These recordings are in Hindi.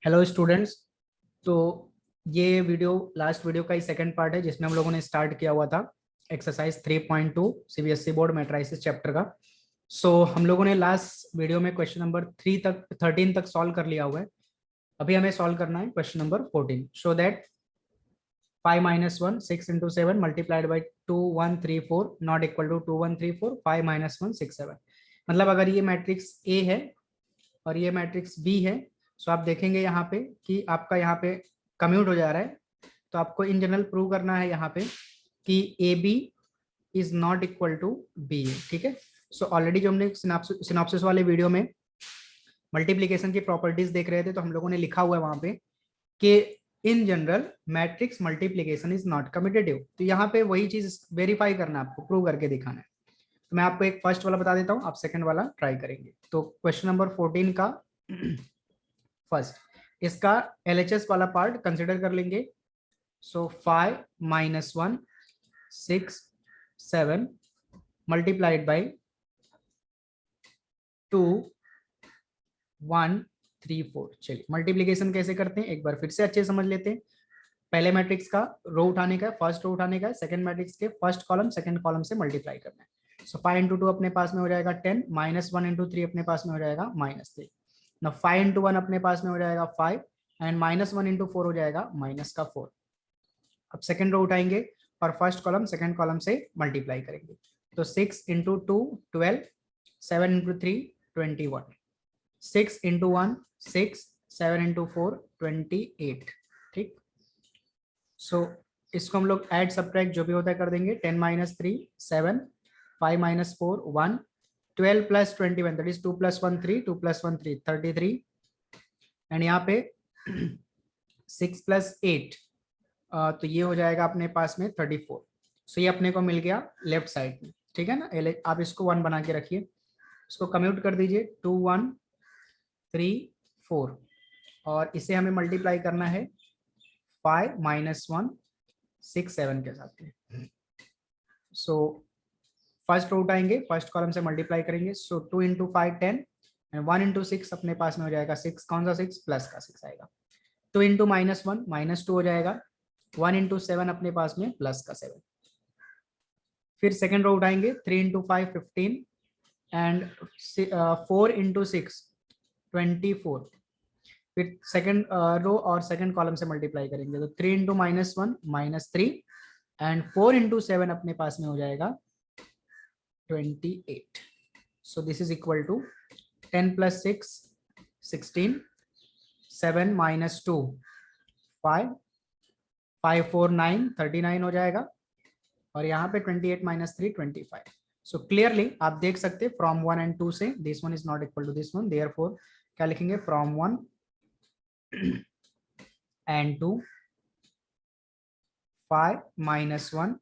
Hello students. तो ये वीडियो लास्ट वीडियो का ही सेकंड पार्ट है जिसमें हम लोगों ने स्टार्ट किया हुआ था exercise 3.2 CBSE board matrices chapter का। हम लोगों ने लास्ट वीडियो में क्वेश्चन नंबर 13 तक सॉल्व कर लिया हुआ है। अभी हमें सॉल्व करना है question number 14। Show that 5 minus 1 6 into 7 multiplied by 2 1 3 4 not equal to 2 1 3 4 5 minus 1 6 7। मतलब अगर ये मैट्रिक्स ए है और ये मैट्रिक्स बी है, सो आप देखेंगे यहाँ पे कि आपका यहाँ पे कम्यूट हो जा रहा है। तो आपको इन जनरल प्रूव करना है यहाँ पे कि A B is not equal to B A. ठीक है। सो ऑलरेडी जो हमने सिनॉप्सिस वाले वीडियो में मल्टीप्लीकेशन की प्रॉपर्टीज देख रहे थे, तो हम लोगों ने लिखा हुआ है वहां पे कि in general matrix multiplication is not commutative. तो यहाँ पे वही चीज वेरीफाई करना है, आपको प्रूव करके दिखाना है। तो मैं आपको एक फर्स्ट वाला बता देता हूँ, आप सेकंड वाला ट्राई करेंगे। तो क्वेश्चन नंबर 14 का फर्स्ट इसका एलएचएस वाला पार्ट कंसिडर कर लेंगे। सो 5 minus 1 6 7 मल्टीप्लाइड बाई 2 1 3 4। चलिए मल्टीप्लीकेशन कैसे करते हैं एक बार फिर से अच्छे समझ लेते हैं। पहले मैट्रिक्स का रो उठाने का, फर्स्ट रो उठाने का, सेकंड मैट्रिक्स के फर्स्ट कॉलम सेकंड कॉलम से मल्टीप्लाई करना है। सो 5 into 2 अपने पास में हो जाएगा 10, माइनस 1 into 3 अपने पास में हो जाएगा -3। ना 5 into 1 अपने पास में हो जाएगा 5 एंड -1 into 4 हो जाएगा -4। अब सेकंड रो उठाएंगे और फर्स्ट कॉलम सेकंड कॉलम से मल्टीप्लाई करेंगे। तो 6 into 2 12, 7 into 3 21, 6 into 1 6, 7 into 4 28। ठीक। सो इसको हम लोग ऐड सब्ट्रैक्ट जो भी होता है कर देंगे। 10 minus 3 7, 5 minus 4 1, 12 plus 21 that is 2 plus 1 3, 2 plus 1 3 33 and यहाँ पे 6 plus 8 तो ये हो जाएगा अपने पास में 34। सो ये अपने को मिल गया लेफ्ट साइड में। ठीक है ना। आप इसको 1 बना के रखिए, इसको कम्यूट कर दीजिए 2 1 3 4 और इसे हमें मल्टीप्लाई करना है 5 minus 1 6 7 के साथ में। सो फर्स्ट रो उठाएंगे, फर्स्ट कॉलम से मल्टीप्लाई करेंगे। सो 2 into 5 10 एंड 1 into 6 अपने पास में हो जाएगा 6। कौन सा 6? प्लस का 6 आएगा। 2 into -1 -2 हो जाएगा। 1 into 7 अपने पास में प्लस का 7। फिर सेकंड रो उठाएंगे 3 into 5 15 एंड 4 into 6 24। फिर सेकंड रो और सेकंड कॉलम से मल्टीप्लाई करेंगे तो 3 into -1 -3 एंड 4 into 7 अपने पास में हो जाएगा 28। So this is equal to 10 plus 6 16, 7 minus 2 5, 5 4 9 39 हो जाएगा और यहाँ पे 28 minus 3 25। सो क्लियरली आप देख सकते हैं फ्रॉम 1 and 2 से this one is not equal to this one, therefore क्या लिखेंगे from 1 and 2 5 minus 1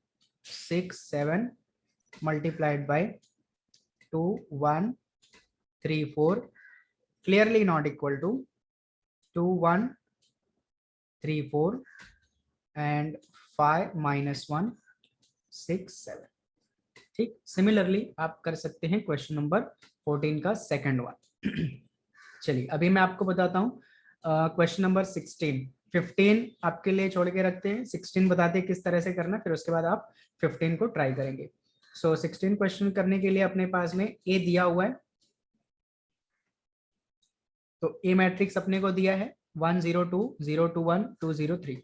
6 7 multiplied by 2 1 3 4 clearly not equal to 2 1 3 4 and 5 minus 1 6 7। ठीक। सिमिलरली आप कर सकते हैं क्वेश्चन नंबर 14 का सेकंड वन। चलिए अभी मैं आपको बताता हूँ क्वेश्चन नंबर 16 15 आपके लिए छोड़ के रखते हैं, 16 बताते हैं किस तरह से करना, फिर उसके बाद आप 15 को ट्राई करेंगे। सो 16 क्वेश्चन करने के लिए अपने पास में ए दिया हुआ है। तो ए मैट्रिक्स अपने को दिया है 1 0 2 0 2 1 2 0 3।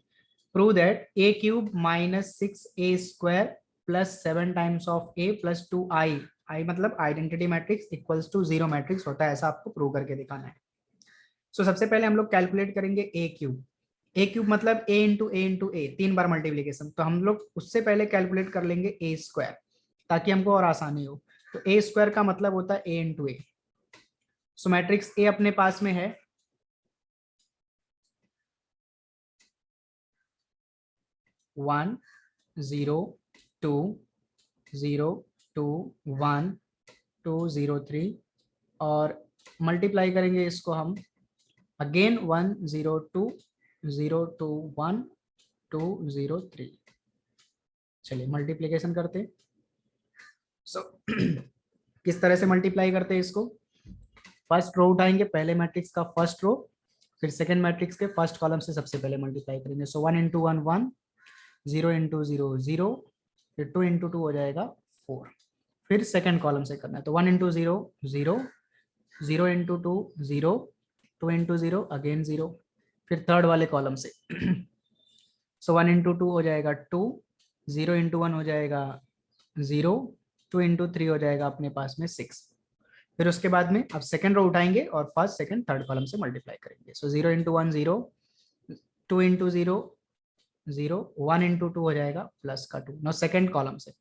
Prove that a cube minus 6a square plus 7 times of a plus 2i, I मतलब identity matrix equals to zero matrix होता है, ऐसा आपको प्रूव करके दिखाना है। सो सबसे पहले हम लोग कैलकुलेट करेंगे a क्यूब। a क्यूब मतलब a into A 3 bar multiplication, तो हम लोग उससे पहले कैलकुलेट कर लेंगे a स्क्वायर ताकि हमको और आसानी हो। तो a स्क्वायर का मतलब होता है a into A. So matrix A अपने पास में है 1 0 2 0 2 1 2 0 3 और मल्टीप्लाई करेंगे इसको हम अगेन 1 0 2 0 2 1 2 0 3। चलिए मल्टीप्लीकेशन करते हैं। सो किस तरह से मल्टीप्लाई करते हैं इसको, फर्स्ट रो उठाएंगे पहले मैट्रिक्स का फर्स्ट रो, फिर सेकंड मैट्रिक्स के फर्स्ट कॉलम से सबसे पहले मल्टीप्लाई करेंगे। सो 1 इंटू 1 1, 0 इंटू 0 0, फिर 2 इंटू 2 हो जाएगा 4। फिर सेकंड कॉलम से करना है, तो 1 इंटू 0 0, 0 इंटू 2 0, 2 इंटू 0 अगेन 0, फिर थर्ड वाले कॉलम से सो 1 इंटू 2 हो जाएगा 2, 0 इंटू 1 हो जाएगा 0, 2 इंटू 3 हो जाएगा अपने पास में 6। फिर उसके बाद में अब सेकंड रो उठाएंगे और फर्स्ट सेकंड थर्ड कॉलम से मल्टीप्लाई करेंगे। सो 0 इंटू 1 0, 2 इंटू 0 0, 1 इंटू 2 हो जाएगा प्लस का 2। नो सेकंड कॉलम से,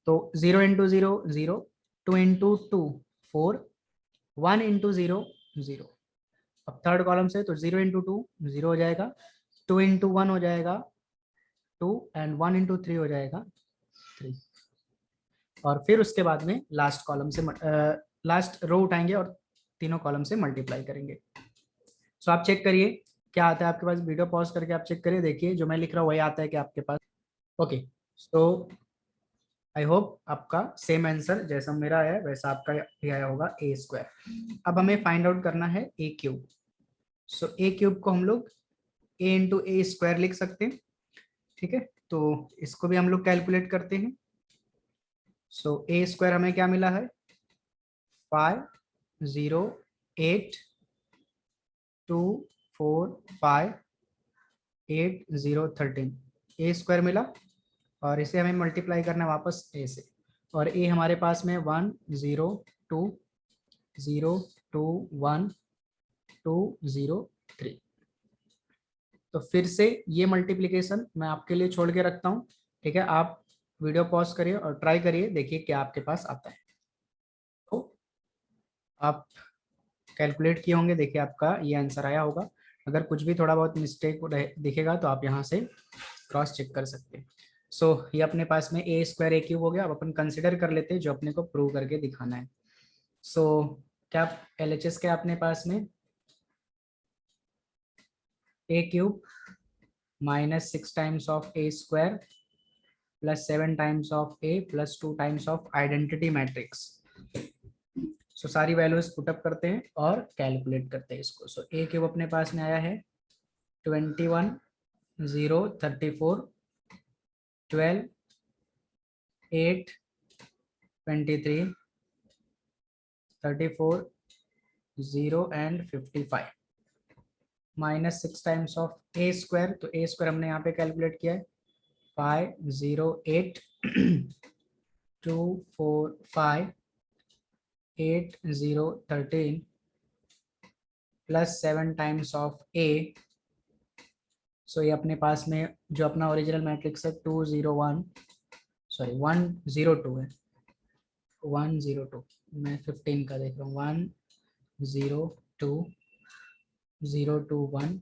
तो 0 इंटू 0 0, 2 इंटू 2 4, 1 इंटू 0 0। अब थर्ड कॉलम से, तो 0 इंटू 2 0 हो जाएगा, 2 इंटू 1 हो जाएगा 2, एंड 1 इंटू 3 हो जाएगा 3। और फिर उसके बाद में लास्ट कॉलम से लास्ट रो उठाएंगे और तीनों कॉलम से मल्टीप्लाई करेंगे। सो आप चेक करिए क्या आता है आपके पास, वीडियो पॉज करके आप चेक करिए, देखिए जो मैं लिख रहा हूँ वही आता है कि आपके पास। ओके, सो आई होप आपका सेम आंसर जैसा मेरा आया वैसा आपका भी आया होगा, ए स्क्वायर। अब हमें फाइंड आउट करना है ए क्यूब। सो ए क्यूब को हम लोग ए इंटू ए स्क्वायर लिख सकते हैं, ठीक है। तो इसको भी हम लोग कैलकुलेट करते हैं। सो ए स्क्वायर हमें क्या मिला है, 5 0 8 2 4 5 8 0 13, ए स्क्वायर मिला। और इसे हमें मल्टीप्लाई करना है वापस ए से, और ए हमारे पास में 1 0 2 0 2 1 2 0 3। तो फिर से ये मल्टीप्लिकेशन मैं आपके लिए छोड़ के रखता हूँ, ठीक है। आप वीडियो पॉज करिए और ट्राई करिए, देखिए क्या आपके पास आता है। तो आप कैलकुलेट किए होंगे, देखिए आपका ये आंसर आया होगा। अगर कुछ भी थोड़ा बहुत मिस्टेक दिखेगा तो आप यहाँ से क्रॉस चेक कर सकते हैं। सो ये अपने पास में ए स्क्वायर ए क्यूब हो गया। अब अपन कंसिडर कर लेते हैं जो अपने को प्रूव करके दिखाना है। सो क्या LHS क्या अपने पास में, A cube minus 6 times of A square plus 7 times of A plus 2 times of identity matrix. So सारी वैल्यूज पुटअप करते हैं और कैलकुलेट करते हैं इसको। सो ए क्यूब अपने पास में आया है 21 0 34 12 8 23 34 0 and 55 minus 6 times of A square. तो ए स्क्वायर हमने यहाँ पे कैलकुलेट किया है 5 0 8 2 4 5 8 0 13 प्लस 7 टाइम्स ऑफ ए। सो ये अपने पास में जो अपना ओरिजिनल मैट्रिक्स है 201 सॉरी 102 है, 102। मैं 15 का देख रहा हूँ, 1 0 2 0 2 1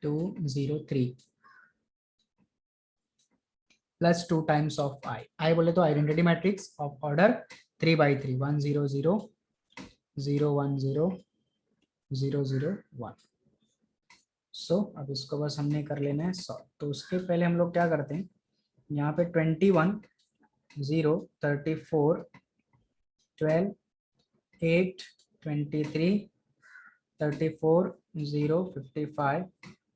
2 0 3 प्लस 2 टाइम्स ऑफ आई बोले तो आइडेंटिटी मैट्रिक्स ऑफ ऑर्डर 3/3, 1 0 0 0 1 0 0 0 1। सो अब इसको बस हमने कर लेना है सॉल्व। तो उसके पहले हम लोग क्या करते हैं, यहाँ पे 21 0 34 12 8 23 34 0 55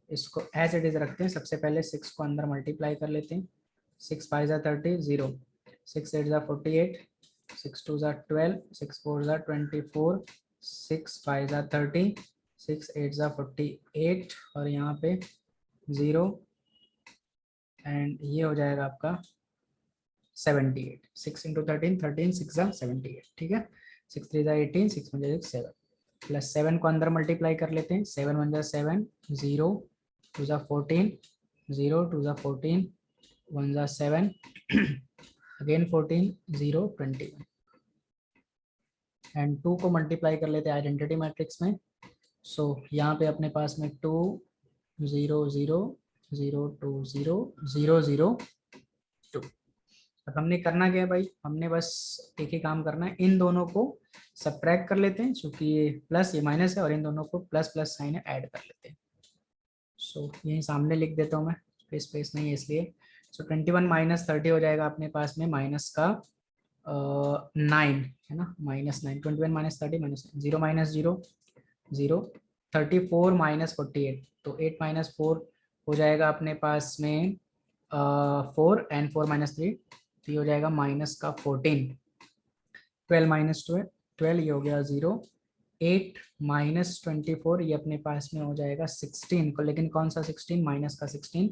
इसको एज इट इज रखते हैं। सबसे पहले 6 को अंदर मल्टीप्लाई कर लेते हैं। 6 5 जा 30 0, 6 8 जा 48, 6 2 जा 12, 6 4 जा 24, 6 5 जा 30, 6 8 जा 48 और यहाँ पे 0 एंड ये हो जाएगा आपका 78। 6 इंटू 13 13 6 जा 78, ठीक है। 6 3 जा 18, 6 1 जा 7 प्लस 7 को अंदर मल्टीप्लाई कर लेते हैं। 7 1 जा 7, 0 2 जा 14, 0 2 जा 14, 1 जा 7 अगेन 14 0 21 एंड 2 को मल्टीप्लाई कर लेते हैं आइडेंटिटी मैट्रिक्स में। सो यहाँ पे अपने पास में 2 0 0 0 2 0 0 0 2। अब हमने करना क्या है भाई, हमने बस एक ही काम करना है, इन दोनों को सब्ट्रैक्ट कर लेते हैं, क्योंकि ये प्लस ये माइनस है, और इन दोनों को प्लस प्लस साइन है ऐड कर लेते हैं। सो यही सामने लिख देता हूँ मैं, स्पेस नहीं है इसलिए। सो 21 माइनस 30 हो जाएगा अपने पास में माइनस का 9 है ना, -9। 21 माइनस 30 -9, 0 माइनस 0 0 34 माइनस 48, तो 8 माइनस 4 हो जाएगा अपने पास में 4 एंड 4 माइनस 3, तो ये हो जाएगा माइनस का 14। 12 माइनस 12 ये हो गया 0। 8 माइनस 24 ये अपने पास में हो जाएगा 16 को, लेकिन कौन सा 16, माइनस का 16।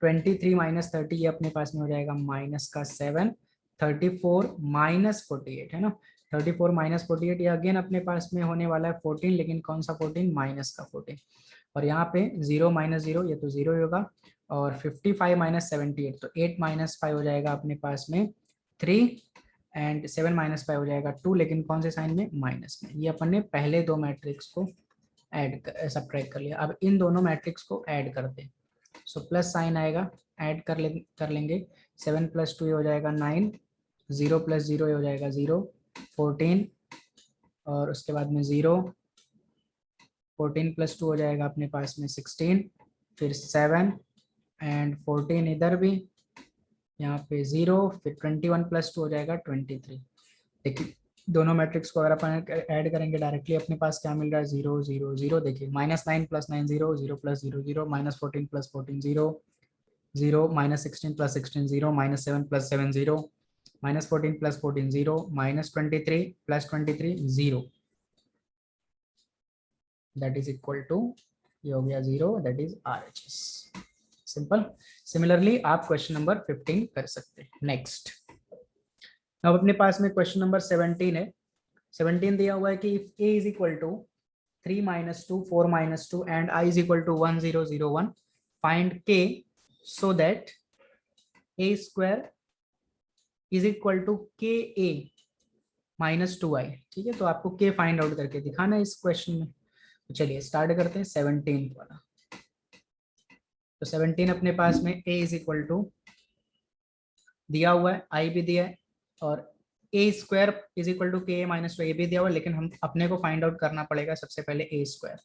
23 माइनस 30 ये अपने पास में हो जाएगा माइनस का 7। 34 माइनस 48 है ना, 34 माइनस 48 ये अगेन अपने पास में होने वाला है 14, लेकिन कौन सा 14, माइनस का 14। और यहाँ पे 0 माइनस 0 ये तो 0 ही होगा। और 55 माइनस 78, तो 8 माइनस 5 हो जाएगा अपने पास में 3 एंड 7 माइनस 5 हो जाएगा 2, लेकिन कौन से साइन में, माइनस में। ये अपन ने पहले दो मैट्रिक्स को सब्ट्रैक्ट कर लिया। अब इन दोनों मैट्रिक्स को ऐड करते हैं, सो प्लस साइन आएगा, ऐड कर लेंगे। 7 प्लस 2 हो जाएगा 9, 0 प्लस 0 हो जाएगा 0, 14 और उसके बाद में 0, 14 प्लस 2 हो जाएगा अपने पास में 16, फिर 7 एंड 14 इधर भी, यहाँ पे 0, फिर 21 प्लस 2 हो जाएगा 23। देखिए दोनों मैट्रिक्स को अगर अपन ऐड करेंगे डायरेक्टली अपने पास क्या मिल रहा है, 0 0 0। देखिए -9 plus 9 0, 0 plus 0 0, -14 plus 14 0, 0 -16 plus 16 0, -7 plus 7 0, -14 plus 14 0, -23 plus 23 0, that is equal to, ये हो गया 0, that is RHS। Simple. Similarly आप क्वेश्चन नंबर 15 कर सकते हैं। नेक्स्ट, अब अपने पास में क्वेश्चन नंबर 17 है। 17 दिया हुआ है कि if a is equal to 3 minus 2 4 minus 2 and i is equal to 1 0 0 1, find k so that a square is equal to K A minus 2i। ठीक है, तो आपको k फाइंड आउट करके दिखाना है इस क्वेश्चन में। तो चलिए स्टार्ट करते हैं 17 वाला। तो 17 अपने पास में a इज इक्वल टू दिया हुआ है, i भी दिया है, और ए स्क्वायर इज इक्वल टू के माइनस 2 ए भी दिया हुआ है, लेकिन हम अपने को फाइंड आउट करना पड़ेगा सबसे पहले ए square.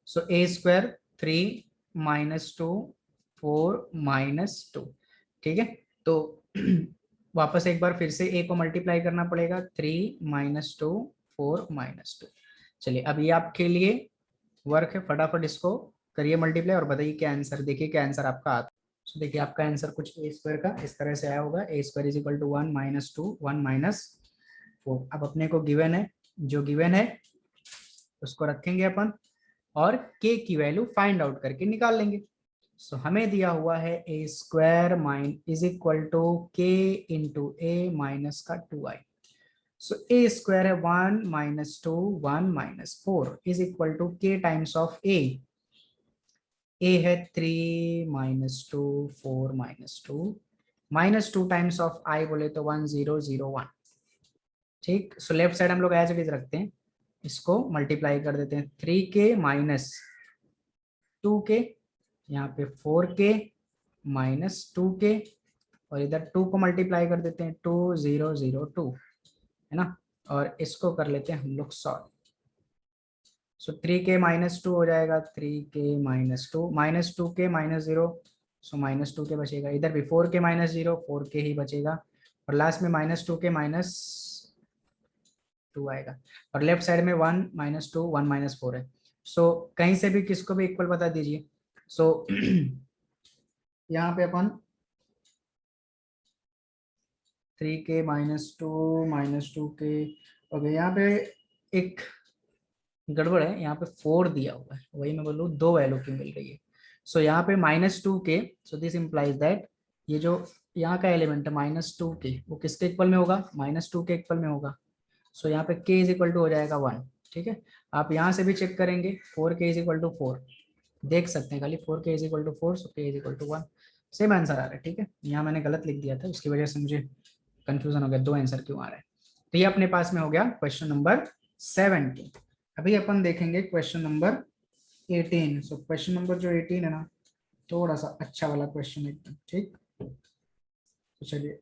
So A square 3 minus 2 4 minus 2। ठीक है, तो वापस एक बार फिर से ए को मल्टीप्लाई करना पड़ेगा, 3 माइनस 2 4 माइनस 2। चलिए अब ये आपके लिए वर्क है, फटाफट इसको करिए मल्टीप्लाई और बताइए क्या आंसर, देखिए क्या आंसर आपका आता है। So, देखिए आपका आंसर कुछ ए स्क्वायर का इस तरह से आया होगा, A square is equal to 1 minus 2 1 minus 4। अब अपने को गिवन है, जो गिवन है उसको रखेंगे अपन और के की वैल्यू फाइंड आउट करके निकाल लेंगे। सो हमें दिया हुआ है A square mine is equal to k into A minus का 2i। सो ए स्क्वायर है 1 minus 2 1 minus 4 is equal to k times of A है 3 minus 2 4 minus 2 minus 2 times of I बोले तो 1 0 0 1। ठीक, सो लेफ्ट साइड हम लोग एज इट इज रखते हैं, इसको मल्टीप्लाई कर देते हैं 3k माइनस 2k, यहाँ पे 4k माइनस 2k, और इधर 2 को मल्टीप्लाई कर देते हैं 2 0 0 2, है ना, और इसको कर लेते हैं हम लोग सॉल्व। सो 3k माइनस 2 हो जाएगा 3k minus 2 minus 2k minus 0, so minus 2k बचेगा, इधर भी 4k माइनस 0 4k ही बचेगा, और लास्ट में माइनस 2k माइनस 2 आएगा, और लेफ्ट साइड में 1 माइनस 2 1 माइनस 4 है। सो कहीं से भी किसको भी इक्वल बता दीजिए। सो यहाँ पे अपन 3k माइनस 2k, ओके, यहाँ पे एक गड़बड़ है, यहाँ पे 4 दिया हुआ है, वही मैं बोलूँ दो वैल्यू की मिल रही है। सो यहाँ पे -2k, so this implies that ये जो यहाँ का एलिमेंट है -2k वो किसके इक्वल में होगा, -2 के इक्वल में होगा। सो यहाँ पे k इज इक्वल टू हो जाएगा 1। ठीक है, आप यहाँ से भी चेक करेंगे 4k इज इक्वल टू 4 देख सकते हैं, खाली 4k is equal to 4, so k is equal to 1, same answer आ रहा है। ठीक है, यहाँ मैंने गलत लिख दिया था, उसकी वजह से मुझे कंफ्यूजन हो गया, दो आंसर क्यों आ रहा है। तो ये अपने पास में हो गया क्वेश्चन नंबर 17। अभी अपन देखेंगे क्वेश्चन नंबर 18। सो क्वेश्चन नंबर जो 18 है ना, थोड़ा सा अच्छा वाला क्वेश्चन एकदम। ठीक, तो चलिए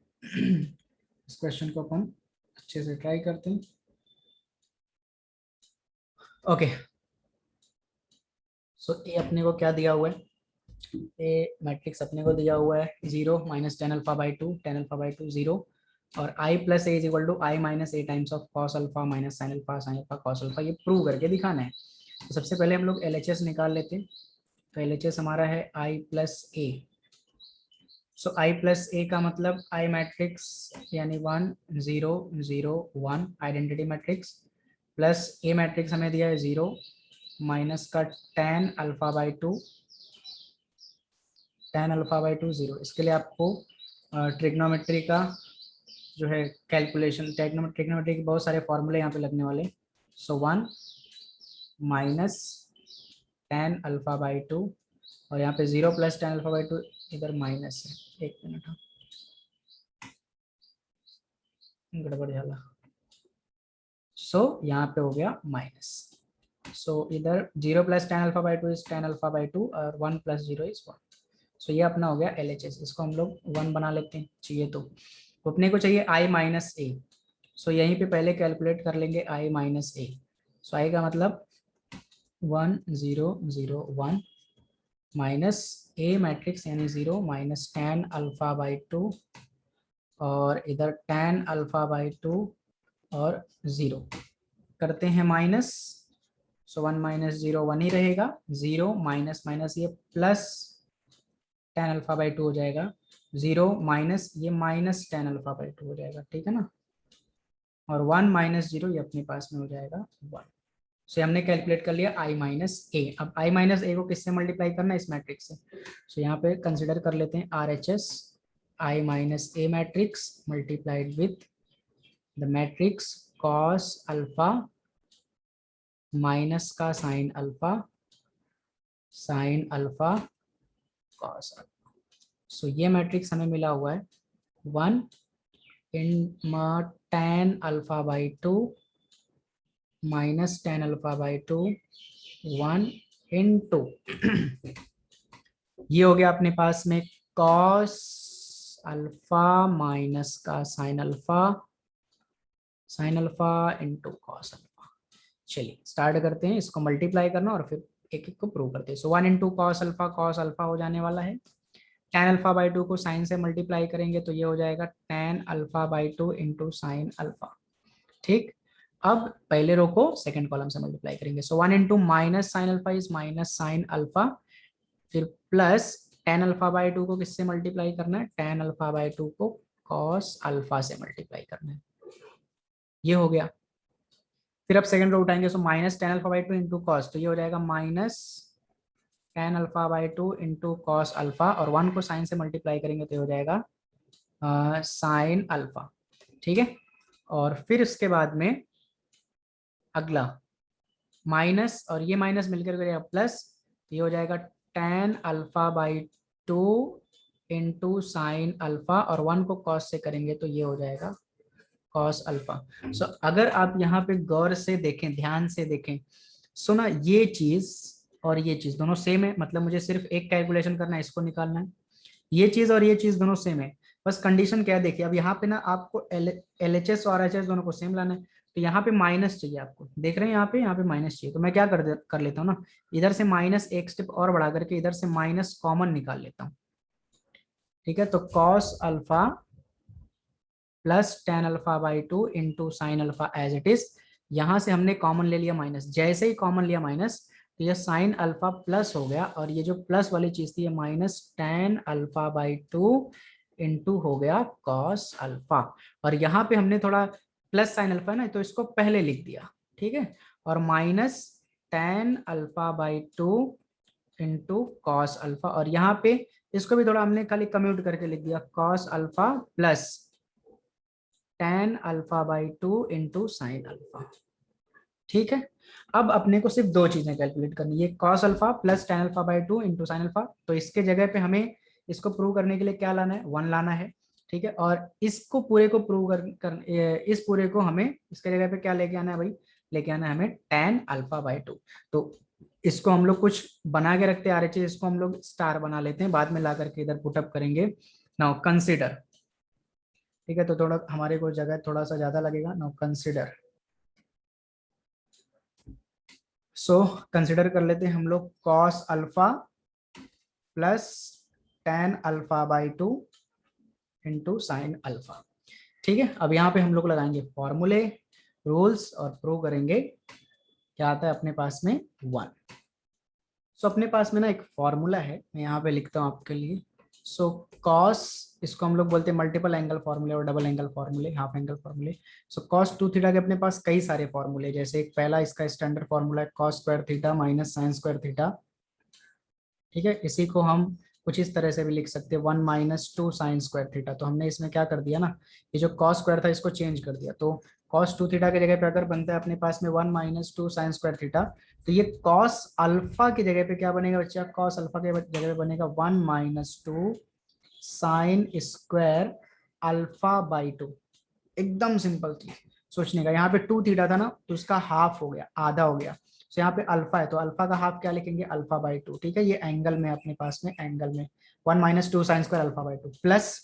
इस क्वेश्चन को अपन अच्छे से ट्राई करते हैं। ओके, सो ये अपने को क्या दिया हुआ है, ए मैट्रिक्स अपने को दिया हुआ है 0 minus ten alpha by 2 10 alpha by 2 0, और i plus A is equal to I minus A times of cos alpha minus sine alpha cos alpha, ये प्रूव करके दिखाना है। तो सबसे पहले हम लोग LHS निकाल लेते हैं। तो LHS हमारा है I plus A. So I plus A का मतलब I मैट्रिक्स यानी 1 0 0 1 identity matrix, plus A matrix हमें दिया है 0 माइनस का tan alpha by 2, tan alpha by 2 0। इसके लिए आपको ट्रिग्नोमेट्री का जो है कैलकुलेशन, ट्रिग्नोमेट्री के बहुत सारे फॉर्मूले यहाँ पे लगने वाले। सो 1 माइनस tan अल्फा बाई 2 और यहाँ पे 0 प्लस tan अल्फा बाई 2, इधर माइनस है, एक मिनट गड़बड़ झाला। सो यहाँ पे हो गया माइनस। सो इधर 0 plus tan alpha by 2 is tan alpha by 2 और 1 प्लस 0 इज 1। सो ये अपना हो गया LHS। इसको हम लोग 1 बना लेते हैं, चाहिए तो अपने को चाहिए I माइनस ए। सो यहीं पे पहले कैलकुलेट कर लेंगे I minus A. So I का मतलब 1 0 0 1 माइनस ए मैट्रिक्स यानी 0 माइनस tan अल्फा बाई 2 और इधर tan अल्फा बाई 2 और 0 करते हैं माइनस। सो 1 माइनस 0 1 ही रहेगा, 0 माइनस माइनस ये प्लस tan अल्फा बाई 2 हो जाएगा, 0 माइनस ये माइनस tan अल्फा बाई 2 हो जाएगा, ठीक है ना। और 1 माइनस 0 ये अपने पास में हो जाएगा 1। सो हमने कैलकुलेट कर लिया I माइनस ए। अब I माइनस ए को किससे मल्टीप्लाई करना है, इस मैट्रिक्स से। सो यहाँ पे कंसिडर कर लेते हैं RHS I minus A matrix multiplied with the matrix cos alpha minus का साइन अल्फा cos अल्फा। सो ये मैट्रिक्स हमें मिला हुआ है 1 इन tan alpha by 2 minus tan alpha by 2 1 into ये हो गया अपने पास में cos अल्फा माइनस का sine alpha into cos alpha. चलिए स्टार्ट करते हैं इसको मल्टीप्लाई करना और फिर एक एक को प्रूव करते हैं। सो 1 इंटू cos अल्फा हो जाने वाला है। tan अल्फा बाई 2 को साइन से मल्टीप्लाई करेंगे तो ये हो जाएगा tan alpha by 2 into sine alpha. ठीक, अब पहले रो को सेकंड कॉलम से मल्टीप्लाई करेंगे। सो 1 into minus sine alpha is minus sine alpha, फिर प्लस tan अल्फा बाई 2 को किससे मल्टीप्लाई करना है, tan अल्फा बाई 2 को cos अल्फा से मल्टीप्लाई करना है, ये हो गया। फिर अब सेकंड रो उठाएंगे। So minus tan alpha by 2 into cos, तो ये हो जाएगा minus tan alpha by 2 into cos alpha और 1 को साइन से मल्टीप्लाई करेंगे तो ये हो जाएगा साइन अल्फा, ठीक है। और फिर उसके बाद में अगला माइनस और ये माइनस मिलकर करेगा प्लस, ये हो जाएगा tan alpha by 2 into sine alpha और 1 को कॉस से करेंगे तो ये हो जाएगा cos अल्फा। सो अगर आप यहाँ पे गौर से देखें, ध्यान से देखें, सो ना ये चीज और ये चीज दोनों सेम है, मतलब मुझे सिर्फ एक कैलकुलेशन करना है, इसको निकालना है। ये चीज और ये चीज दोनों सेम है, बस कंडीशन क्या है देखिए। अब यहाँ पे ना आपको LHS और RHS दोनों को सेम लाना है, तो यहाँ पे माइनस चाहिए आपको, देख रहे हैं यहाँ पे माइनस चाहिए। तो मैं क्या कर लेता हूँ ना, इधर से माइनस एक स्टेप और बढ़ा करके इधर से माइनस कॉमन निकाल लेता हूँ, ठीक है। तो cos alpha plus tan alpha by 2 into sine alpha as it is, यहां से हमने कॉमन ले लिया माइनस, जैसे ही कॉमन लिया माइनस तो ये साइन अल्फा प्लस हो गया और ये जो प्लस वाली चीज थी ये minus tan alpha by 2 into हो गया cos अल्फा। और यहाँ पे हमने थोड़ा प्लस साइन अल्फा ना, तो इसको पहले लिख दिया, ठीक है। और minus tan alpha by 2 into cos alpha और यहाँ पे इसको भी थोड़ा हमने खाली कम्यूट करके लिख दिया cos alpha plus tan alpha by 2 into sine alpha, ठीक है। अब अपने को सिर्फ दो चीजें कैलकुलेट करनी है, cos alpha plus tan alpha by 2 into sine alpha. तो इसके जगह पे हमें इसको प्रूव करने के लिए क्या लाना है, 1 लाना है, ठीक है। और इसको पूरे को प्रूव इस पूरे को हमें इसके जगह पे क्या लेके आना है भाई, लेके आना है हमें tan अल्फा बाई 2। तो इसको हम लोग कुछ बना के रखते हैं RHS, इसको हम लोग स्टार बना लेते हैं, बाद में ला करके इधर पुटअप करेंगे। नाउ कंसिडर, ठीक है। तो थोड़ा हमारे को जगह थोड़ा सा ज्यादा लगेगा। नाउ कंसिडर, सो कंसिडर कर लेते हैं हम लोग cos alpha plus tan alpha by 2 into sine alpha, ठीक है। अब यहाँ पे हम लोग लगाएंगे फॉर्मूले, रूल्स और प्रूव करेंगे क्या आता है अपने पास में 1। सो अपने पास में ना एक फॉर्मूला है, मैं यहाँ पे लिखता हूँ आपके लिए। सो कॉस, इसको हम लोग बोलते हैं मल्टीपल एंगल फॉर्मूले और डबल एंगल फॉर्मूले, हाफ एंगल फॉर्मूले। सो कॉस 2 थीटा के अपने पास कई सारे फॉर्मूले, जैसे एक पहला इसका स्टैंडर्ड फॉर्मूला है cos square theta minus sine square theta. ठीक है, इसी को हम कुछ इस तरह से भी लिख सकते हैं 1 - 2 साइन स्क्वायर थीटा। तो हमने इसमें क्या कर दिया ना, ये जो कॉस स्क्वायर था इसको चेंज कर दिया, तो कॉस 2 थीटा की जगह पे अगर बनता है अपने पास में 1 - 2 साइन स्क्वायर थीटा, तो ये कॉस अल्फा की जगह पे क्या बनेगा बच्चा, कॉस अल्फा के जगह पे बनेगा 1 - 2 साइन स्क्वायर अल्फा बाई 2। एकदम सिंपल चीज सोचने का, यहाँ पे 2 थीटा था ना तो उसका हाफ हो गया, आधा हो गया। तो यहाँ पे अल्फा है तो अल्फा का हाफ क्या लिखेंगे, अल्फा बाई 2। ठीक है, ये एंगल में अपने पास में, एंगल में 1 - 2 sine square alpha by 2 plus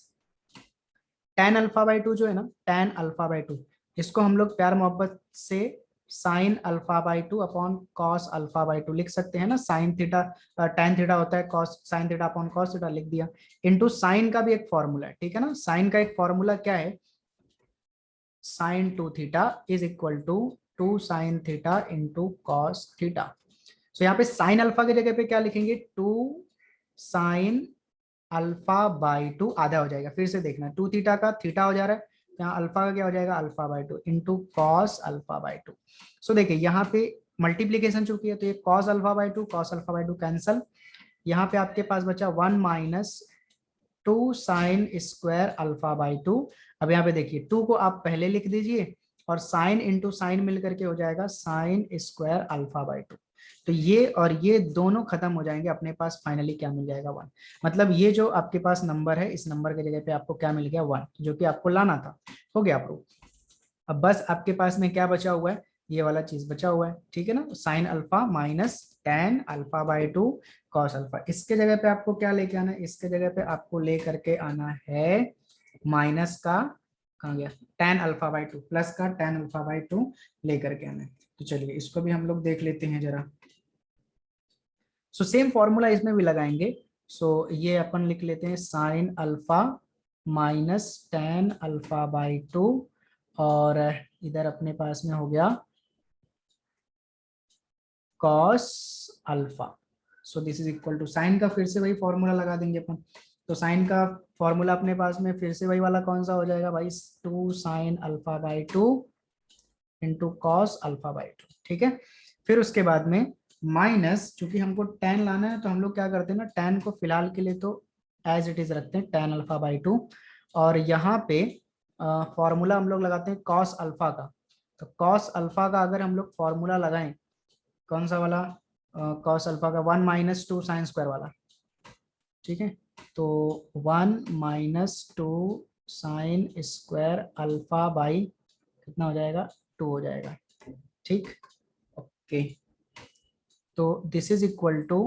ten alpha by 2 जो है ना, टेन अल्फा बाई 2, इसको हम लोग प्यार मोहब्बत से sign alpha by 2 upon cos alpha by 2 लिख सकते हैं ना। साइन थीटा टेन थीटा होता है, cos sine theta upon cos theta लिख दिया। इनटू साइन का भी एक फॉर्मूला है, ठीक है ना, साइन का एक फॉर्मूला क्या है, sine 2 theta is equal to 2 sine theta into cos theta. So यहाँ पे साइन अल्फा की जगह पे क्या लिखेंगे, 2 साइन अल्फा बाई 2, आधा हो जाएगा, फिर से देखना 2 थीटा का थीटा हो जा रहा है, यहाँ अल्फा का क्या हो जाएगा, alpha by 2 into cos alpha by 2। सो देखिए यहाँ पे मल्टीप्लीकेशन चुकी है तो ये cos alpha by 2 cos alpha by 2 cancel. यहाँ पे आपके पास बचा 1 - 2 साइन स्क्वायर अल्फा बाई 2। अब यहाँ पे देखिए 2 को आप पहले लिख दीजिए और साइन इंटू साइन मिल करके हो जाएगा साइन स्क्वायर अल्फा बाई 2। तो ये और ये दोनों खत्म हो जाएंगे, अपने पास फाइनली क्या मिल जाएगा 1। मतलब ये जो आपके पास नंबर है, इस नंबर की जगह पे आपको क्या मिल गया 1, जो कि आपको लाना था, हो गया प्रूफ। अब बस आपके पास में क्या बचा हुआ है, ये वाला चीज बचा हुआ है, ठीक है ना, sign alpha minus ten alpha by 2 cos alpha. इसके जगह पे आपको क्या लेके आना है, इसके जगह पे आपको ले करके आना है माइनस का, कहाँ गया, टेन अल्फा बाई 2 प्लस का टेन अल्फा बाई 2 ले करके आना है। तो चलिए इसको भी हम लोग देख लेते हैं जरा। सो सेम फॉर्मूला इसमें भी लगाएंगे। सो ये अपन लिख लेते हैं sine alpha minus ten alpha by 2, और इधर अपने पास में हो गया cos alpha. So this is equal to, sine का फिर से वही फॉर्मूला लगा देंगे अपन। तो साइन का फॉर्मूला अपने पास में फिर से वही वाला कौन सा हो जाएगा भाई, 2 sine alpha by 2 into cos alpha by 2। ठीक है, फिर उसके बाद में माइनस, चूंकि हमको टेन लाना है तो हम लोग क्या करते हैं ना, टेन को फिलहाल के लिए तो एज इट इज रखते हैं, टेन अल्फा बाई 2। और यहाँ पे फॉर्मूला हम लोग लगाते हैं कॉस अल्फा का। तो कॉस अल्फा का अगर हम लोग फॉर्मूला लगाएं, कौन सा वाला, कॉस अल्फा का 1 - 2 साइन स्क्वायर वाला। ठीक है, तो 1 - 2 साइन स्क्वायर अल्फा बाई कितना हो जाएगा, 2 हो जाएगा। ठीक, ओके, तो this is equal to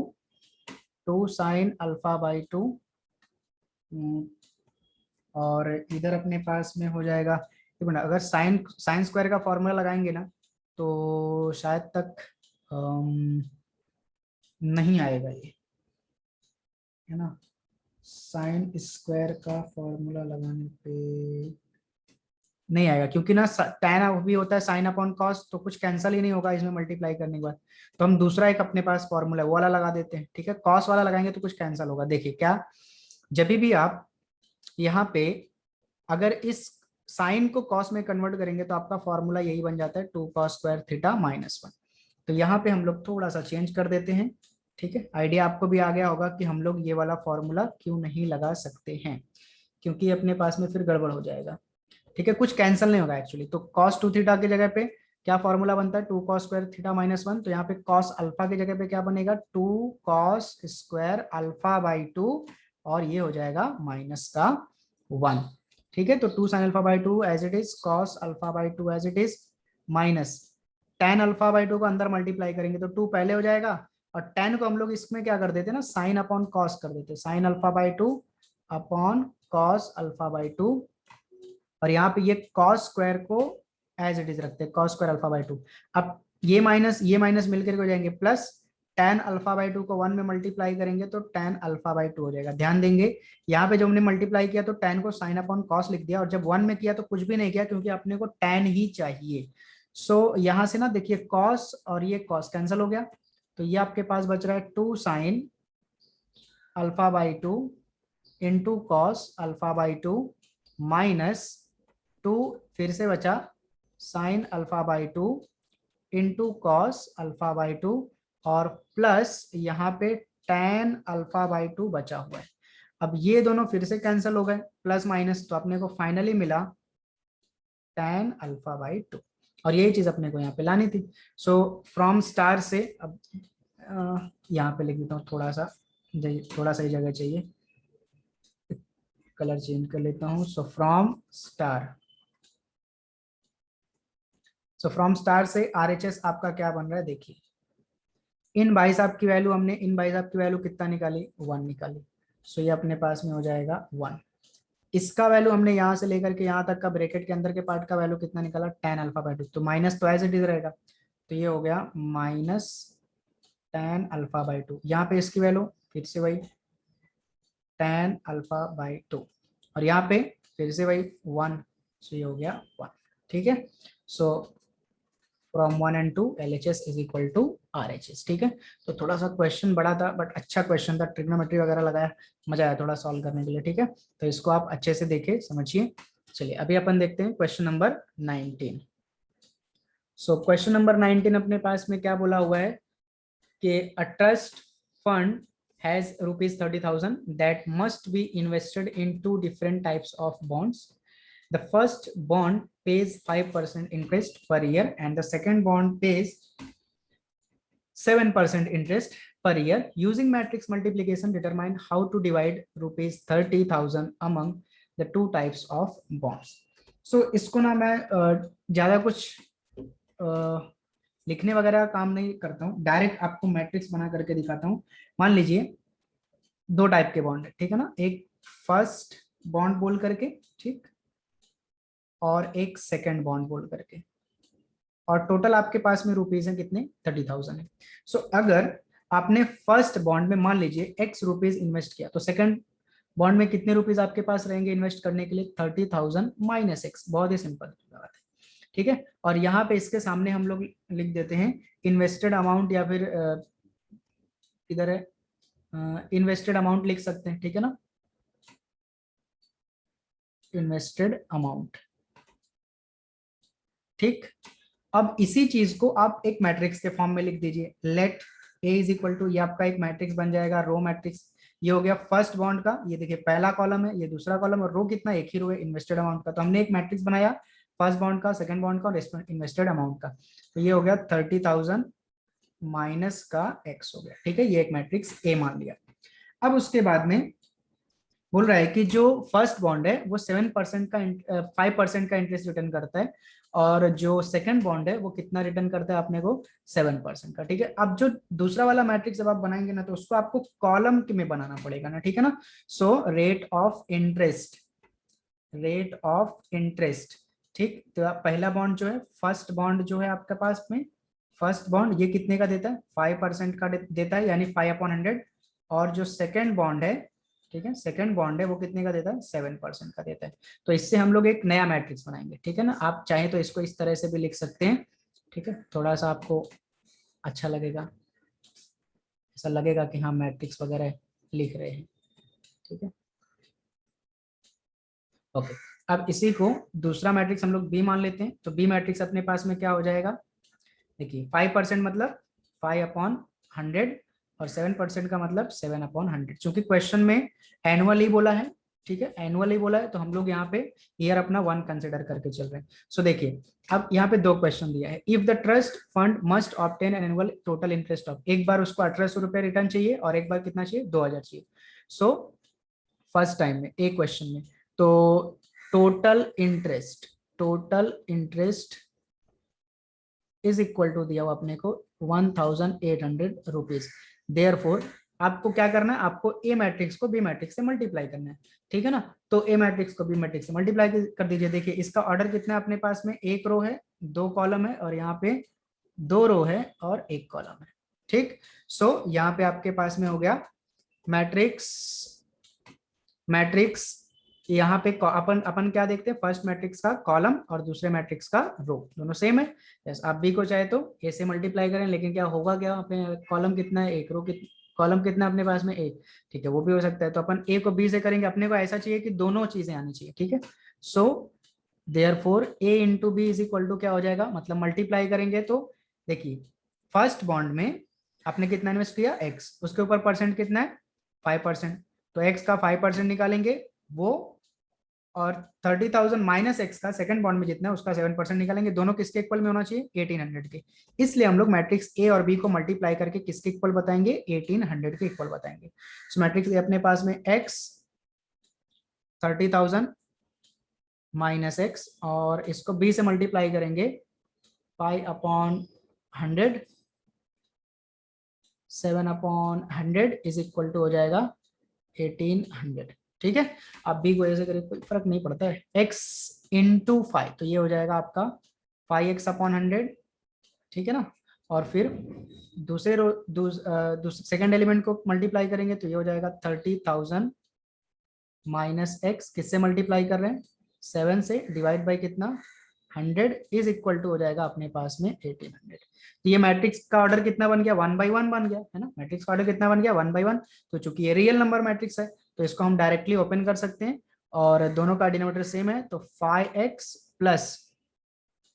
2 sine alpha by 2, और इधर अपने पास में हो जाएगा, एक मिनट, अगर साइन साइन स्क्वायर का फॉर्मूला लगाएंगे ना तो शायद तक नहीं आएगा ये, है ना, साइन स्क्वायर का फॉर्मूला लगाने पे नहीं आएगा, क्योंकि ना tan भी होता है साइन अपॉन कॉस, तो कुछ कैंसिल ही नहीं होगा इसमें मल्टीप्लाई करने के बाद। तो हम दूसरा एक अपने पास फॉर्मूला है वो वाला लगा देते हैं। ठीक है, कॉस वाला लगाएंगे तो कुछ कैंसिल होगा। देखिए क्या, जब भी आप यहाँ पे अगर इस साइन को कॉस में कन्वर्ट करेंगे तो आपका फॉर्मूला यही बन जाता है 2 कॉस स्क्वायर थीटा माइनस 1। तो यहाँ पे हम लोग थोड़ा सा चेंज कर देते हैं। ठीक है, आइडिया आपको भी आ गया होगा कि हम लोग ये वाला फॉर्मूला क्यों नहीं लगा सकते हैं, क्योंकि अपने पास में फिर गड़बड़ हो जाएगा। ठीक है, कुछ कैंसिल नहीं होगा एक्चुअली। तो कॉस 2 थीटा की जगह पे क्या फॉर्मूला बनता है, 2 कॉस स्क्वायर थीटा माइनस 1। तो यहाँ पे कॉस अल्फा की जगह पे क्या बनेगा, 2 कॉस स्क्वायर अल्फा बाई 2, और ये हो जाएगा माइनस का 1। ठीक है, तो 2 sine alpha by 2 as it is, cos alpha by 2 as it is, minus ten alpha by 2 को अंदर मल्टीप्लाई करेंगे तो 2 पहले हो जाएगा, और टेन को हम लोग इसमें क्या कर देते हैं ना, साइन अपॉन कॉस कर देते हैं, sine alpha by 2 upon cos alpha by 2। और यहाँ पे ये कॉस स्क्वायर को एज इट इज रखते हैं, कॉस स्क्वायर अल्फा बाई 2। अब ये माइनस मिलकर हो जाएंगे प्लस, टेन अल्फा बाई 2 को 1 में मल्टीप्लाई करेंगे तो टेन अल्फा बाई 2 हो जाएगा। ध्यान देंगे यहाँ पे जो हमने मल्टीप्लाई किया तो टेन को साइन अपॉन कॉस लिख दिया, और जब 1 में किया तो कुछ भी नहीं किया, क्योंकि अपने को टेन ही चाहिए। सो यहाँ से ना देखिए कॉस और ये कॉस कैंसिल हो गया, तो ये आपके पास बच रहा है 2 sine alpha by 2 into cos alpha by 2 minus 2 फिर से बचा sign alpha by 2 into cos alpha by 2 और प्लस यहाँ पे tan अल्फा बाई 2 बचा हुआ है। अब ये दोनों फिर से कैंसिल हो गए प्लस माइनस, तो अपने को फाइनली मिला tan अल्फा बाई 2 और यही चीज अपने को यहाँ पे लानी थी। सो फ्रॉम स्टार से अब यहाँ पे लिख देता हूँ, थोड़ा सा ही जगह चाहिए, कलर चेंज कर लेता हूँ। सो फ्रॉम स्टार से RHS आपका क्या बन रहा है देखिए, इन भाई साहब की वैल्यू हमने, इन भाई साहब की वैल्यू कितना निकाली 1 निकाली, सो ये अपने पास में हो जाएगा 1। इसका वैल्यू हमने यहाँ से लेकर के यहाँ तक का ब्रैकेट के अंदर के पार्ट का वैल्यू कितना निकाला tan अल्फा बाई 2, तो माइनस तो एज इट इज रहेगा, तो ये हो गया माइनस tan अल्फा बाई 2। यहाँ पे इसकी वैल्यू फिर से वही tan अल्फा बाई 2 और यहाँ पे फिर से वही 1, सो ये हो गया 1। ठीक है, so from 1 and 2 LHS is equal to RHS। ठीक है, तो थोड़ा सा क्वेश्चन बड़ा था बट अच्छा क्वेश्चन था, ट्रिग्नोमेट्री वगैरह लगाया, मजा आया थोड़ा सॉल्व करने के लिए। ठीक है, तो इसको आप अच्छे से देखे समझिए। चलिए अभी अपन देखते हैं क्वेश्चन नंबर 19। सो क्वेश्चन नंबर 19 अपने पास में क्या बोला हुआ है कि a trust fund has ₹30,000 that must be invested in 2 different types of bonds. The first bond pays 5% interest per year and the second bond pays 7% interest per year. Using matrix multiplication, determine how to divide ₹30,000 among the 2 types of bonds. So इसको ना मैं ज्यादा कुछ लिखने वगैरह का काम नहीं करता हूँ, डायरेक्ट आपको मैट्रिक्स बना करके दिखाता हूँ। मान लीजिए 2 टाइप के बॉन्ड है, ठीक है ना, एक फर्स्ट बॉन्ड बोल करके, ठीक, और एक सेकंड बॉन्ड बोल करके, और टोटल आपके पास में रुपीज है कितने 30,000 है। सो अगर आपने फर्स्ट बॉन्ड में मान लीजिए x रुपीज इन्वेस्ट किया, तो सेकंड बॉन्ड में कितने रुपीज आपके पास रहेंगे इन्वेस्ट करने के लिए 30,000 माइनस x। बहुत ही सिंपल बात है, ठीक है। और यहाँ पे इसके सामने हम लोग लिख देते हैं इन्वेस्टेड अमाउंट, या फिर इधर है इन्वेस्टेड अमाउंट लिख सकते हैं, ठीक है ना, इन्वेस्टेड अमाउंट। ठीक, अब इसी चीज को आप एक मैट्रिक्स के फॉर्म में लिख दीजिए, let A is equal to, ये आपका एक मैट्रिक्स बन जाएगा, रो मैट्रिक्स। ये हो गया फर्स्ट बॉन्ड का, ये देखिए पहला कॉलम है, ये दूसरा कॉलम, और रो कितना एक ही रो है इन्वेस्टेड अमाउंट का। तो हमने एक मैट्रिक्स बनाया फर्स्ट बॉन्ड का, सेकंड बॉन्ड का और इन्वेस्टेड अमाउंट का। तो ये हो गया 30,000 माइनस का x हो गया। ठीक है, ये एक मैट्रिक्स ए मान लिया। अब उसके बाद में बोल रहा है कि जो फर्स्ट बॉन्ड है वो 7% का 5% का इंटरेस्ट रिटर्न करता है, और जो सेकंड बॉन्ड है वो कितना रिटर्न करता है अपने को 7% का। ठीक है, अब जो दूसरा वाला मैट्रिक्स जब आप बनाएंगे ना, तो उसको आपको कॉलम में बनाना पड़ेगा ना, ठीक है ना। सो रेट ऑफ इंटरेस्ट, ठीक, तो पहला बॉन्ड जो है, फर्स्ट बॉन्ड जो है आपके पास में, फर्स्ट बॉन्ड ये कितने का देता है 5% का देता है, यानी 5/100। और जो सेकंड बॉन्ड है, ठीक है, सेकंड बॉन्ड है वो कितने का देता है 7% का देता है। तो इससे हम लोग एक नया मैट्रिक्स बनाएंगे, ठीक है ना। आप चाहें तो इसको इस तरह से भी लिख सकते हैं, ठीक है, थोड़ा सा आपको अच्छा लगेगा, ऐसा लगेगा कि हाँ मैट्रिक्स वगैरह लिख रहे हैं, ठीक है। ओके, अब इसी को दूसरा मैट्रिक्स हम लोग बी मान लेते हैं। तो बी मैट्रिक्स अपने पास में क्या हो जाएगा, देखिए 5% मतलब 5/100 और 7% का मतलब 7/100। चूंकि क्वेश्चन में एनुअली बोला है, ठीक है, एनुअली बोला है, तो हम लोग यहाँ पे ईयर अपना 1 कंसिडर करके चल रहे हैं। सो देखिए अब यहाँ पे 2 क्वेश्चन दिया है, if the trust fund must obtain an annual total interest of, एक बार उसको 1800 रुपए रिटर्न चाहिए और एक बार कितना चाहिए 2000 चाहिए। सो फर्स्ट टाइम में एक क्वेश्चन में, तो total interest is equal to दिया हुआ अपने को 1,800 रुपीज। देयरफॉर आपको क्या करना है, आपको ए मैट्रिक्स को बी मैट्रिक्स से मल्टीप्लाई करना है, ठीक है ना। तो ए मैट्रिक्स को बी मैट्रिक्स से मल्टीप्लाई कर दीजिए। देखिए इसका ऑर्डर कितना है अपने पास में, एक रो है 2 कॉलम है, और यहाँ पे 2 रो है और 1 कॉलम है, ठीक। सो यहाँ पे आपके पास में हो गया मैट्रिक्स यहाँ पे अपन अपन क्या देखते हैं, फर्स्ट मैट्रिक्स का कॉलम और दूसरे मैट्रिक्स का रो दोनों सेम है। यस, आप बी को चाहे तो ए से मल्टीप्लाई करें, लेकिन क्या होगा, क्या अपने कॉलम कितना है, एक, रो कॉलम कितना है अपने पास में, एक। ठीक है, वो भी हो सकता है, तो अपन ए को बी से करेंगे, अपने को ऐसा चाहिए कि दोनों चीजें आनी चाहिए। ठीक है, so therefore A into B is equal to क्या हो जाएगा, मतलब मल्टीप्लाई करेंगे तो देखिए, फर्स्ट बॉन्ड में आपने कितना इन्वेस्ट किया, एक्स, उसके ऊपर परसेंट कितना है, 5%। तो एक्स का 5% निकालेंगे वो, और 30,000 माइनस एक्स का सेकंड बॉन्ड में जितना है उसका 7% निकालेंगे। दोनों किसके इक्वल में होना चाहिए, 1800 के। इसलिए हम लोग मैट्रिक्स ए और बी को मल्टीप्लाई करके किसके इक्वल बताएंगे, 1800 के इक्वल बताएंगे। तो मैट्रिक्स ए अपने पास में एक्स 30,000 माइनस एक्स, और इसको बी से मल्टीप्लाई करेंगे, pi upon 100, 7/100 is equal to हो जाएगा 1800। ठीक है, आप बी को ऐसे करें कोई फर्क नहीं पड़ता है, x इंटू 5, तो ये हो जाएगा आपका 5x/100। ठीक है ना, और फिर दूसरे रो सेकेंड एलिमेंट को मल्टीप्लाई करेंगे तो ये हो जाएगा 30,000 माइनस एक्स, किससे मल्टीप्लाई कर रहे हैं, 7 से, डिवाइड बाई कितना, 100 इज इक्वल टू हो जाएगा अपने पास में 1800। तो ये मैट्रिक्स का ऑर्डर कितना बन गया, 1/1 बन गया है ना, मैट्रिक्स का ऑर्डर कितना बन गया, 1/1। तो चूंकि ये रियल नंबर मैट्रिक्स है तो इसको हम डायरेक्टली ओपन कर सकते हैं, और दोनों का डिनोमिनेटर सेम है, तो 5x प्लस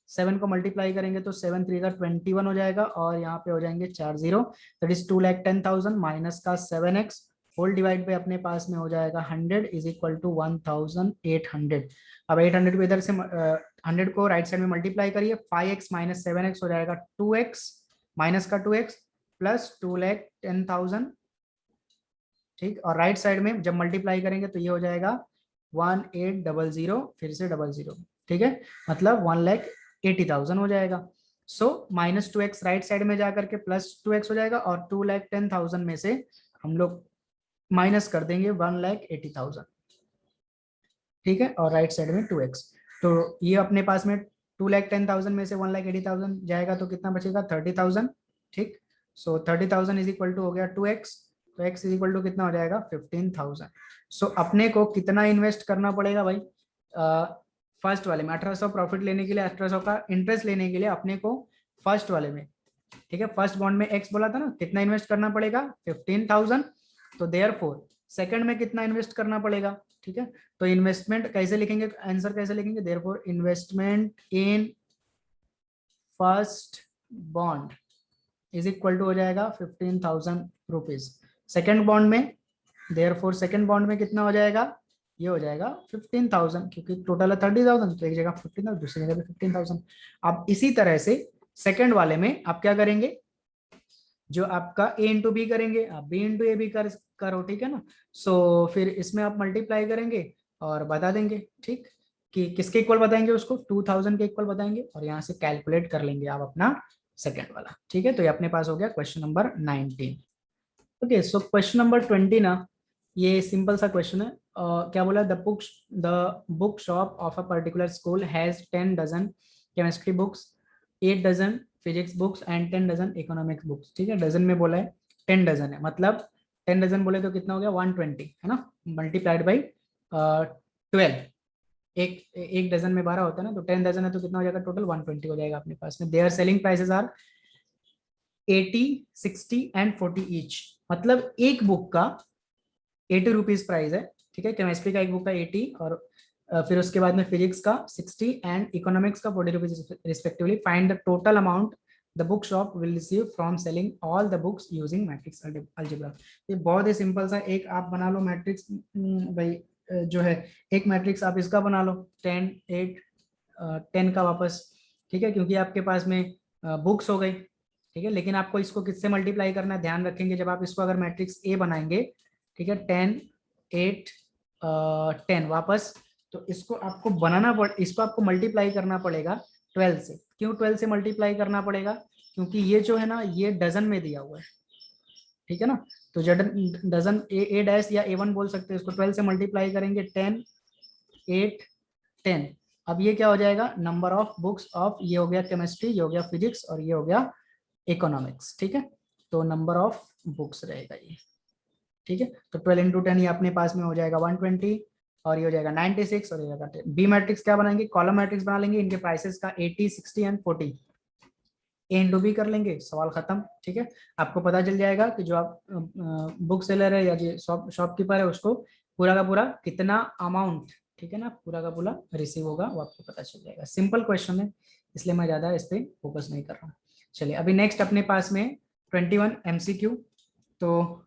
7 को मल्टीप्लाई करेंगे तो 7×3 = 21 हो जाएगा, और यहाँ पे हो जाएंगे 4 0, दैट इज 2,10,000 माइनस का 7x होल डिवाइड पे अपने पास में हो जाएगा 100 इज इक्वल टू 1,800। अब 800 को इधर से 100 को राइट साइड में मल्टीप्लाई करिए, 5x माइनस 7x हो जाएगा 2x, माइनस का 2x प्लस 2,10,000। ठीक, और राइट साइड में जब मल्टीप्लाई करेंगे तो ये हो जाएगा 1800, फिर से 00। ठीक है, मतलब 1,80,000 हो जाएगा। सो -2x राइट साइड में जाकर के +2x हो जाएगा, और 2,10,000 में से हम लोग माइनस कर देंगे 1,80,000। ठीक है, और राइट साइड में 2x, तो ये अपने पास में 2,10,000 में से 1,80,000 जाएगा तो कितना बचेगा, 30,000। ठीक, सो 30,000 इज इक्वल टू हो गया 2x, तो x इज इक्वल टू कितना हो जाएगा 15,000। सो अपने को कितना इन्वेस्ट करना पड़ेगा भाई, फर्स्ट वाले में 1800 प्रॉफिट लेने के लिए, 1800 का इंटरेस्ट लेने के लिए अपने को फर्स्ट वाले में, ठीक है, फर्स्ट बॉन्ड में x बोला था ना, कितना इन्वेस्ट करना पड़ेगा, 15,000। तो देयरफॉर सेकंड में कितना इन्वेस्ट करना पड़ेगा। ठीक है, तो इन्वेस्टमेंट कैसे लिखेंगे, आंसर कैसे लिखेंगे, therefore investment in first bond is equal to हो जाएगा 15,000 रुपीज। सेकेंड बॉन्ड में, देयरफॉर सेकेंड बॉन्ड में कितना हो जाएगा, ये हो जाएगा 15,000, क्योंकि टोटल है 30,000, तो एक जगह 15,000, दूसरी जगह पे 15,000। अब इसी तरह से सेकेंड वाले में आप क्या करेंगे, जो आपका a इंटू बी करेंगे, आप b इंटू ए भी करो। ठीक है ना, सो फिर इसमें आप मल्टीप्लाई करेंगे और बता देंगे, ठीक, कि किसके इक्वल बताएंगे उसको, 2,000 के इक्वल बताएंगे, और यहाँ से कैलकुलेट कर लेंगे आप अपना सेकेंड वाला। ठीक है, तो ये अपने पास हो गया question number 19। Okay, so question number 20 ना, ये सिंपल सा क्वेश्चन है। क्या बोला, the book shop of a particular school has 10 dozen chemistry books, 8 dozen physics books and 10 dozen economics books. ठीक है, डजन में बोला है, 10 डजन है, मतलब 10 डजन बोले तो कितना हो गया, 120 है ना, मल्टीप्लाइड बाई 12। एक डजन में 12 होता है ना, तो 10 डजन है तो कितना हो जाएगा, टोटल 120 हो जाएगा अपने पास में। Their selling prices are 80, 60 and 40 each, मतलब एक बुक का 80 रुपीज प्राइस है। ठीक है, केमिस्ट्री का एक बुक का 80, और फिर उसके बाद में फिजिक्स का 60 एंड इकोनॉमिक्स का 40 rupees respectively. Find the total amount the book shop will receive from selling all the books using matrix algebra. ये बहुत ही सिंपल सा एक आप बना लो मैट्रिक्स भाई, जो है एक मैट्रिक्स आप इसका बना लो, 10, 8, 10 का वापस। ठीक है, क्योंकि आपके पास में बुक्स हो गई। ठीक है, लेकिन आपको इसको किससे मल्टीप्लाई करना है, ध्यान रखेंगे, जब आप इसको अगर मैट्रिक्स ए बनाएंगे, ठीक है, 10, 8, 10 वापस, तो इसको आपको इसको आपको मल्टीप्लाई करना पड़ेगा 12 से। क्यों 12 से मल्टीप्लाई करना पड़ेगा, क्योंकि ये जो है ना, ये डजन में दिया हुआ है। ठीक है ना, तो डजन ए डैश या A1 बोल सकते हैं इसको, 12 से मल्टीप्लाई करेंगे, 10, 8, 10। अब ये क्या हो जाएगा, नंबर ऑफ बुक्स ऑफ, ये हो गया केमिस्ट्री, ये हो गया फिजिक्स, और ये हो गया इकोनॉमिक्स। ठीक है, तो नंबर ऑफ बुक्स रहेगा ये। ठीक है, तो 12 इंटू 10 ये अपने पास में हो जाएगा 120, और ये हो जाएगा 96 और ये हो जाएगा। बी मैट्रिक्स क्या बनाएंगे, कॉलम मैट्रिक्स बना लेंगे, इनके प्राइसेस का 80, 60 एंड 40 ए इंटू बी कर लेंगे, सवाल खत्म। ठीक है, आपको पता चल जाएगा कि जो आप बुक सेलर है या जो शॉपकीपर है उसको पूरा का पूरा कितना अमाउंट, ठीक है ना, पूरा का पूरा रिसीव होगा वो आपको पता चल जाएगा। सिंपल क्वेश्चन है, इसलिए मैं ज्यादा इस पे फोकस नहीं कर रहा हूँ। चलिए अभी नेक्स्ट अपने पास में 21 MCQ। तो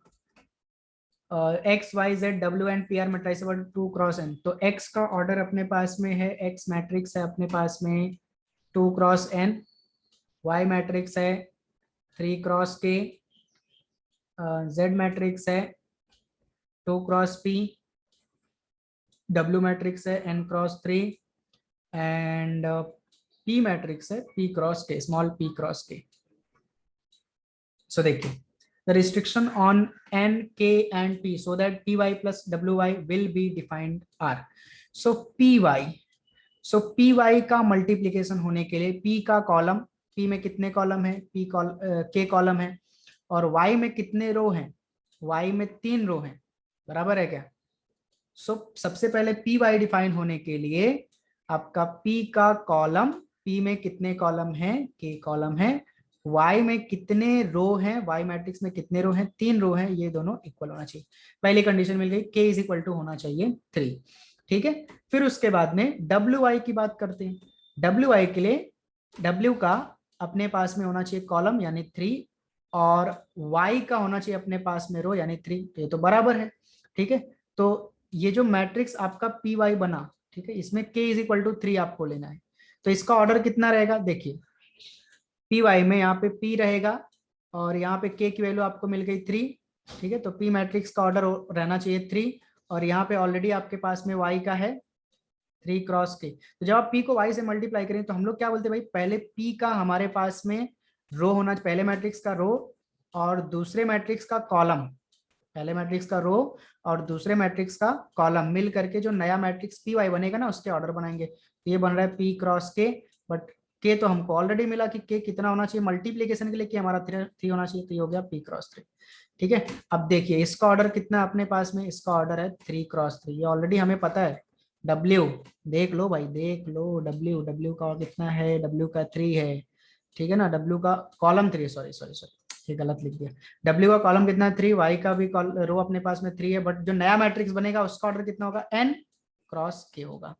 X Y Z W and P R metrizable 2 cross N. तो एक्स का ऑर्डर अपने पास में है, एक्स मैट्रिक्स है अपने पास में 2 क्रॉस एन, वाई मैट्रिक्स है 3 क्रॉस के, जेड मैट्रिक्स है 2 क्रॉस पी, डब्ल्यू मैट्रिक्स है n cross 3 and P matrix है p क्रॉस के, स्मॉल p क्रॉस के। सो देखिए, the restriction on n, k and p so that py plus wy will be defined are. So py का मल्टीप्लीकेशन होने के लिए p का कॉलम, p में कितने कॉलम है, k कॉलम है, और y में कितने रो हैं, y में 3 रो हैं, बराबर है क्या। सबसे पहले py डिफाइन होने के लिए आपका p का कॉलम, p में कितने कॉलम हैं, k कॉलम है, y में कितने रो हैं, y मैट्रिक्स में कितने रो हैं, 3 रो हैं, ये दोनों इक्वल होना चाहिए। पहली कंडीशन मिल गई, k इज इक्वल टू होना चाहिए 3। ठीक है, फिर उसके बाद में wy की बात करते हैं। wy के लिए w का अपने पास में होना चाहिए कॉलम यानी 3, और y का होना चाहिए अपने पास में रो यानी 3, ये तो बराबर है। ठीक है, तो ये जो मैट्रिक्स आपका पी वाई बना, ठीक है, इसमें k इज इक्वल टू 3 आपको लेना है। तो इसका ऑर्डर कितना रहेगा, देखिए पी वाई में यहाँ पे p रहेगा और यहाँ पे k की वैल्यू आपको मिल गई 3। ठीक है, तो p मैट्रिक्स का ऑर्डर रहना चाहिए 3, और यहाँ पे ऑलरेडी आपके पास में y का है 3 क्रॉस के। तो जब आप p को y से मल्टीप्लाई करें तो हम लोग क्या बोलते हैं भाई, पहले p का हमारे पास में रो होना, पहले मैट्रिक्स का रो और दूसरे मैट्रिक्स का कॉलम, पहले मैट्रिक्स का रो और दूसरे मैट्रिक्स का कॉलम मिल करके जो नया मैट्रिक्स पी वाई बनेगा ना उसके ऑर्डर बनाएंगे। तो ये बन रहा है पी क्रॉस के, बट के तो हमको ऑलरेडी मिला कि के कितना होना चाहिए मल्टीप्लीकेशन के लिए, कि हमारा 3 होना चाहिए, तो ये हो गया पी क्रॉस 3। ठीक है, अब देखिए इसका ऑर्डर कितना अपने पास में, इसका ऑर्डर है 3 क्रॉस 3, ये ऑलरेडी हमें पता है। डब्ल्यू देख लो भाई, देख लो, डब्ल्यू का कितना है, डब्ल्यू का 3 है। ठीक है ना, डब्ल्यू का कॉलम 3, सॉरी सॉरी सॉरी ये गलत लिख दिया, डब्ल्यू का कॉलम कितना है 3, वाई का भी रो अपने पास में 3 है, बट जो नया मैट्रिक्स बनेगा उसका ऑर्डर कितना होगा, n क्रॉस के होगा,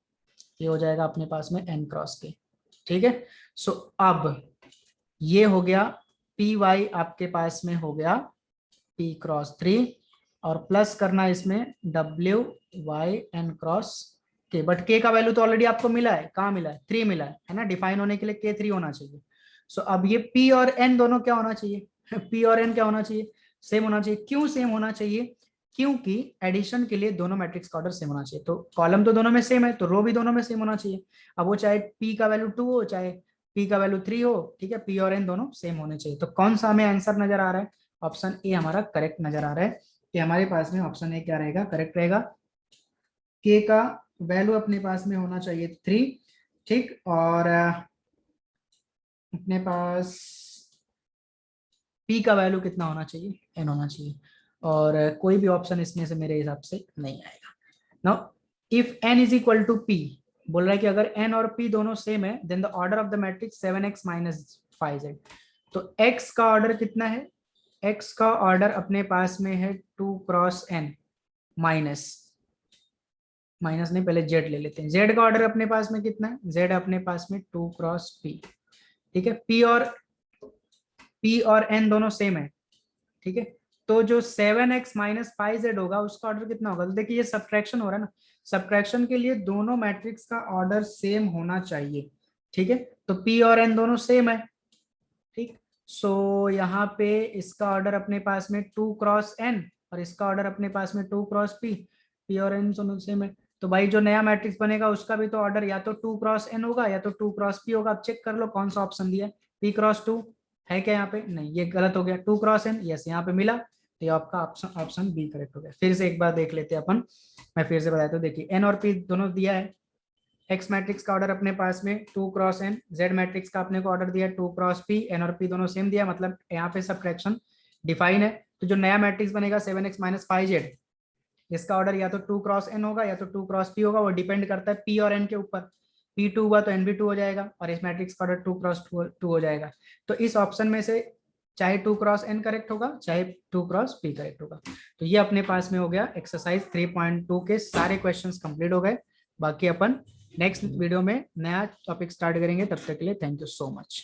ये हो जाएगा अपने पास में n क्रॉस के। ठीक है, सो अब ये हो गया पी वाई आपके पास में हो गया p क्रॉस 3, और प्लस करना इसमें w y n क्रॉस के, बट k का वैल्यू तो ऑलरेडी आपको मिला है, कहाँ मिला है, 3 मिला है ना, डिफाइन होने के लिए k 3 होना चाहिए। सो अब ये p और n दोनों क्या होना चाहिए, p और n क्या होना चाहिए, सेम होना चाहिए। क्यों सेम होना चाहिए, क्योंकि एडिशन के लिए दोनों मैट्रिक्स का ऑर्डर सेम होना चाहिए, तो कॉलम तो दोनों में सेम है तो रो भी दोनों में सेम होना चाहिए। अब वो चाहे p का वैल्यू 2 हो चाहे p का वैल्यू 3 हो, ठीक है, p और n दोनों सेम होने चाहिए। तो कौन सा हमें आंसर नजर आ रहा है, ऑप्शन ए हमारा करेक्ट नजर आ रहा है, कि हमारे पास में ऑप्शन ए क्या रहेगा, करेक्ट रहेगा। के का वैल्यू अपने पास में होना चाहिए 3, ठीक, और अपने पास p का वैल्यू कितना होना चाहिए, n होना चाहिए, और कोई भी ऑप्शन इसमें से मेरे हिसाब से नहीं आएगा। Now if n is equal to p, बोल रहा है कि अगर n और p दोनों सेम है then the order of the matrix 7x minus 5z। तो x का ऑर्डर कितना है, x का ऑर्डर अपने पास में है 2 क्रॉस n माइनस, माइनस नहीं पहले z ले लेते हैं, z का ऑर्डर अपने पास में कितना है, z अपने पास में 2 क्रॉस p। ठीक है, p और n दोनों सेम है। ठीक है, तो जो 7x माइनस 5z होगा उसका ऑर्डर कितना होगा, तो देखिए ये सब्ट्रैक्शन हो रहा है ना, सब्ट्रैक्शन के लिए दोनों मैट्रिक्स का ऑर्डर सेम होना चाहिए। ठीक है, तो p और n दोनों सेम है। ठीक, सो यहाँ पे इसका ऑर्डर अपने पास में 2 क्रॉस n और इसका ऑर्डर अपने पास में 2 क्रॉस p और n दोनों सेम है। तो भाई जो नया मैट्रिक्स बनेगा उसका भी तो ऑर्डर या तो 2 क्रॉस n होगा या तो 2 क्रॉस p होगा। अब चेक कर लो कौन सा ऑप्शन दिया है, p क्रॉस 2 है क्या, यहाँ पे नहीं, ये गलत हो गया, 2 क्रॉस n, यस यहाँ पे मिला, तो ये आपका ऑप्शन बी करेक्ट हो गया। फिर से एक बार देख लेते हैं अपन, मैं फिर से बताता हूँ, देखिए n और p दोनों दिया है, x मैट्रिक्स का ऑर्डर अपने पास में 2 क्रॉस n, z मैट्रिक्स का अपने को ऑर्डर दिया 2 क्रॉस p, n और p दोनों सेम दिया, मतलब यहाँ पे सब्ट्रैक्शन डिफाइन है। तो जो नया मैट्रिक्स बनेगा 7x माइनस 5z, इसका ऑर्डर या तो 2 क्रॉस n होगा या तो 2 क्रॉस p होगा, वो डिपेंड करता है p और n के ऊपर। p2 हुआ तो n भी 2 हो जाएगा और इस मैट्रिक्स का ऑर्डर 2 क्रॉस 2 हो जाएगा। तो इस ऑप्शन में से चाहे 2 क्रॉस n करेक्ट होगा चाहे 2 क्रॉस p करेक्ट होगा। तो ये अपने पास में हो गया एक्सरसाइज 3.2 के सारे क्वेश्चंस कंप्लीट हो गए। बाकी अपन नेक्स्ट वीडियो में नया टॉपिक स्टार्ट करेंगे, तब तक के लिए थैंक यू सो मच।